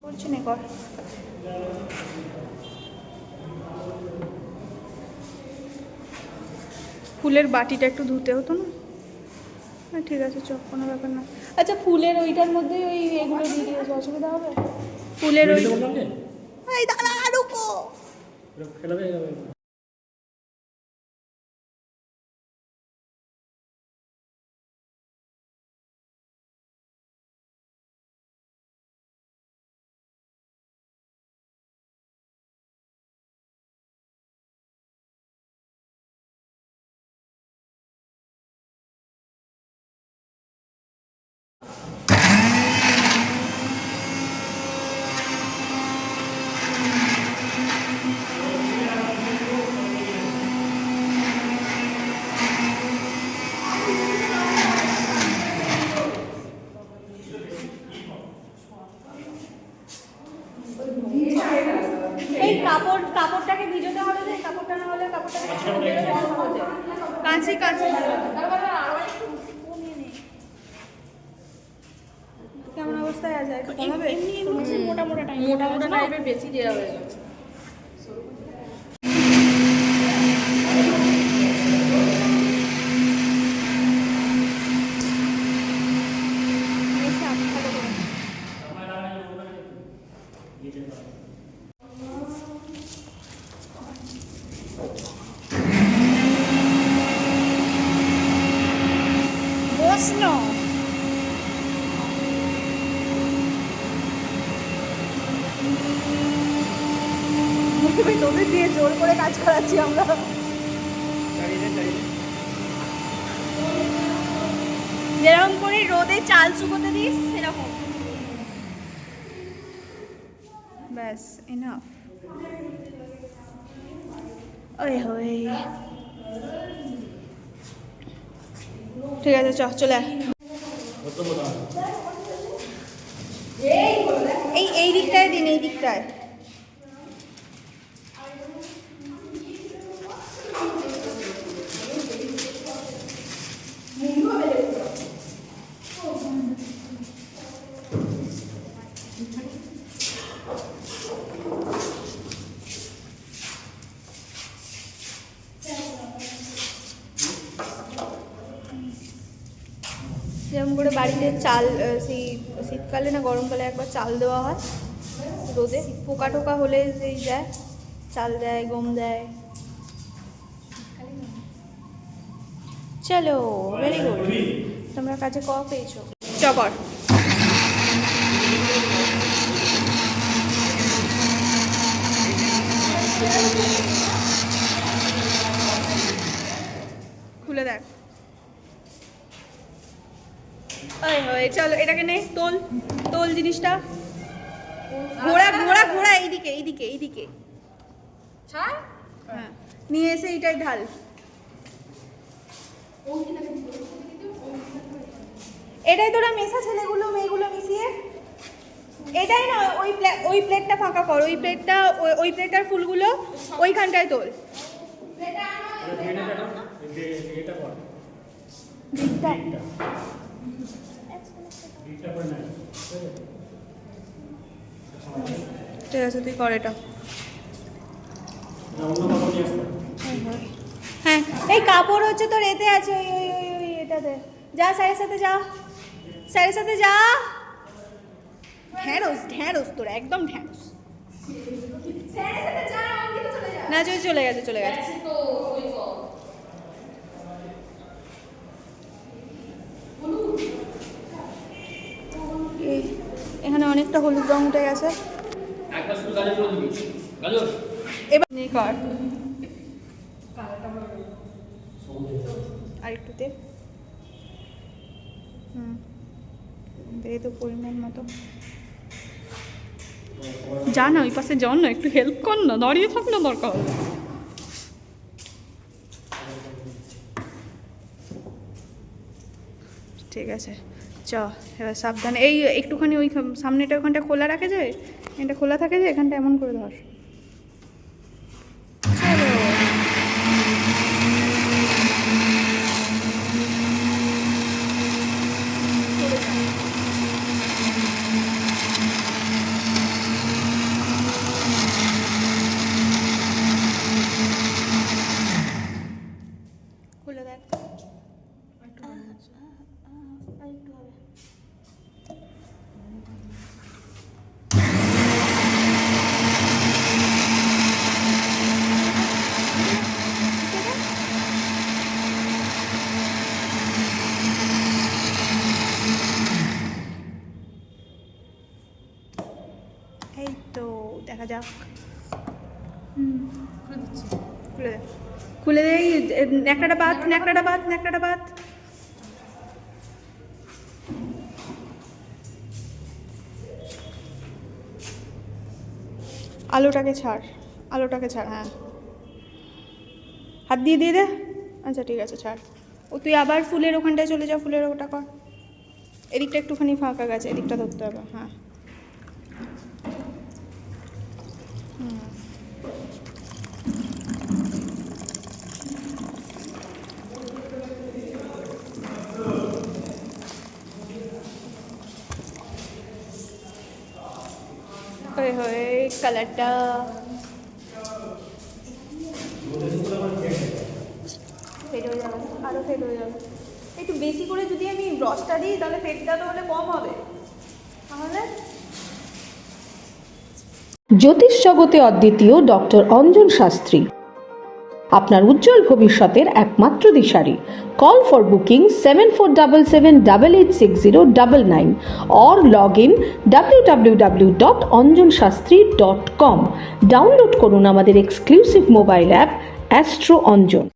করছি না কর। ফুলের বাটিটা একটু ধুতে হতো না? হ্যাঁ ঠিক আছে, চল, কোনো ব্যাপার না। আচ্ছা, ফুলের ওইটার মধ্যেই ওই এগুলো দিয়ে দিয়েছে, অসুবিধা হবে? ফুলের ওই দাঁড়া রুকো। এই কাপড়টাকে ভিজোতে হবে, যে কাপড়টা না হলে কাপড়টাকে কাঁচি কেমন অবস্থায় আছে? মোটা মোটা টাইপের বেশি দেওয়া হয়ে গেছে। তোদের দিয়ে জোর করে কাজ করাচ্ছি আমরা। যেরকম করে রোদে চাল শুকোতে দিস সেরকম। ব্যাস, এনাফ। ওই হই, ঠিক আছে, চলে আয়। এই দিকটায় দিন, এই দিকটায়। যেরকম করে বাড়িতে চাল সেই শীতকালে না গরমকালে একবার চাল দেওয়া হয় রোদে, পোকা টোকা হলে সেই দেয়, চাল দেয়, গম দেয়। চলো, ভেরি গুড, তোমরা কাজে ক পেয়েছো। চকর খুলে দেখ। চলো, এটাকে নে, তোল জিনিসটা, ঘোড়া এইদিকে। হ্যাঁ, নিয়ে এসে এইটাই ঢাল। এটাই তোরা মেশা, ছেলেগুলো মেয়েগুলো মিশিয়ে। এটাই না, ওই প্লেটটা ফাঁকা কর, ওই প্লেটটার ফুলগুলো ওইখানটায় তোল। ঠিক আছে, তুই কর এটা। হ্যাঁ, এই কাপড় হচ্ছে তোর এতে আছে, ওই এটাতে। যা স্যারের সাথে যা। ঢ্যাঁড়স তোর একদম ঢ্যাঁড়স। না, চলে গেছে। এখানে অনেকটা হলুদ রং উঠে গেছে, এবার কর আর একটু দে। দে তো পরিমাণ মতো। যা না, ওই পাশে যাও না, একটু হেল্প কর না, দাঁড়িয়ে থাক না, দরকার হলে। ঠিক আছে, চ এবার সাবধানে। এই একটুখানি ওই সামনেটা ওখানটা খোলা রাখে যায়, এটা খোলা থাকে যে, এখানটা এমন করে ধর। এই তো দেখা যাক। খুলে দে, খুলে দে। ন্যাকড়াটা বাদ, ন্যাকড়াটা বাদ, ন্যাকড়াটা বাদ। আলোটাকে ছাড়, আলোটাকে ছাড়। হ্যাঁ, হাত দিয়ে দিয়ে দে। আচ্ছা ঠিক আছে, ছাড়। ও তুই আবার ফুলের ওখানটায় চলে যা, ফুলের ওটা কর। এদিকটা একটুখানি ফাঁকা গেছে, এদিকটা ধরতে হবে। হ্যাঁ, হয়ে হয়ে কালারটা ফেড হয়ে যাবে, আরও ফেড হয়ে যাবে। একটু বেশি করে যদি আমি রসটা দিই তাহলে ফেডটা তাহলে কম হবে, তাহলে জ্যোতিষ জগতে অদ্বিতীয় ডক্টর অঞ্জন শাস্ত্রী, আপনার উজ্জ্বল ভবিষ্যতের একমাত্র দিশারি। Call for booking 7477886099 or log in www.anjanshastri.com। Download করুন আমাদের exclusive mobile app Astro Anjan.